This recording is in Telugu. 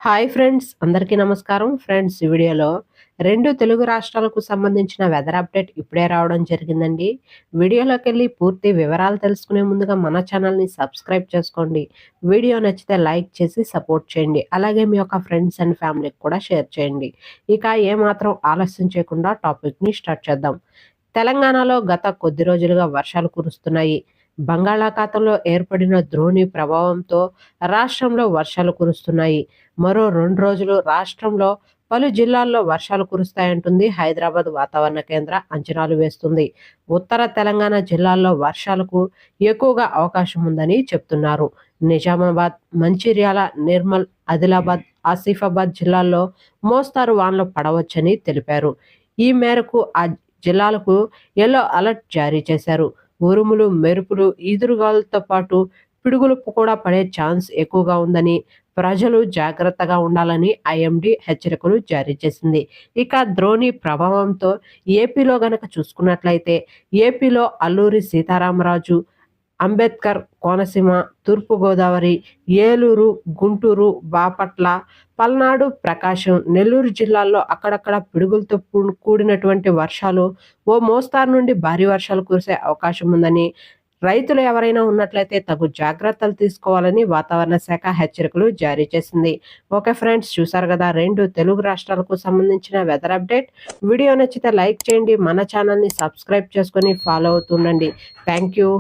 హాయ్ ఫ్రెండ్స్, అందరికీ నమస్కారం. ఫ్రెండ్స్, ఈ వీడియోలో 2 తెలుగు రాష్ట్రాలకు సంబంధించిన వెదర్ అప్డేట్ ఇప్పుడే రావడం జరిగిందండి. వీడియోలోకెళ్ళి పూర్తి వివరాలు తెలుసుకునే ముందుగా మన ఛానల్‌ని సబ్స్క్రైబ్ చేసుకోండి. వీడియో నచ్చితే లైక్ చేసి సపోర్ట్ చేయండి. అలాగే మీ యొక్క ఫ్రెండ్స్ అండ్ ఫ్యామిలీకి కూడా షేర్ చేయండి. ఇక ఏమాత్రం ఆలస్యం చేయకుండా టాపిక్‌ని స్టార్ట్ చేద్దాం. తెలంగాణలో గత కొద్ది రోజులుగా వర్షాలు కురుస్తున్నాయి. బంగాళాఖాతంలో ఏర్పడిన ద్రోణి ప్రభావంతో రాష్ట్రంలో వర్షాలు కురుస్తున్నాయి. మరో 2 రోజులు రాష్ట్రంలో పలు జిల్లాల్లో వర్షాలు కురుస్తాయంటుంది హైదరాబాద్ వాతావరణ కేంద్ర అంచనాలు వేస్తుంది. ఉత్తర తెలంగాణ జిల్లాల్లో వర్షాలకు ఎక్కువగా అవకాశం ఉందని చెప్తున్నారు. నిజామాబాద్, మంచిర్యాల, నిర్మల్, ఆదిలాబాద్, ఆసిఫాబాద్ జిల్లాల్లో మోస్తారు వానలు పడవచ్చని తెలిపారు. ఈ మేరకు ఆ జిల్లాలకు యెల్లో అలర్ట్ జారీ చేశారు. ఉరుములు, మెరుపులు, ఈదురుగాలులతో పాటు పిడుగులు కూడా పడే ఛాన్స్ ఎక్కువగా ఉందని, ప్రజలు జాగ్రత్తగా ఉండాలని ఐఎండీ హెచ్చరికలు జారీ చేసింది. ఇక ద్రోణి ప్రభావంతో ఏపీలో గనక చూసుకున్నట్లయితే ఏపీలో అల్లూరి సీతారామరాజు, అంబేద్కర్ కోనసీమ, తూర్పుగోదావరి, ఏలూరు, గుంటూరు, బాపట్ల, పల్నాడు, ప్రకాశం, నెల్లూరు జిల్లాల్లో అక్కడక్కడ పిడుగులతో కూడినటువంటి వర్షాలు, ఓ మోస్తారు నుండి భారీ వర్షాలు కురిసే అవకాశం ఉందని, రైతులు ఎవరైనా ఉన్నట్లయితే తగు జాగ్రత్తలు తీసుకోవాలని వాతావరణ శాఖ హెచ్చరికలు జారీ చేసింది. ఓకే ఫ్రెండ్స్, చూసారు కదా 2 తెలుగు రాష్ట్రాలకు సంబంధించిన వెదర్ అప్డేట్. వీడియో నచ్చితే లైక్ చేయండి, మన ఛానల్ని సబ్స్క్రైబ్ చేసుకొని ఫాలో అవుతుండండి. Thank you.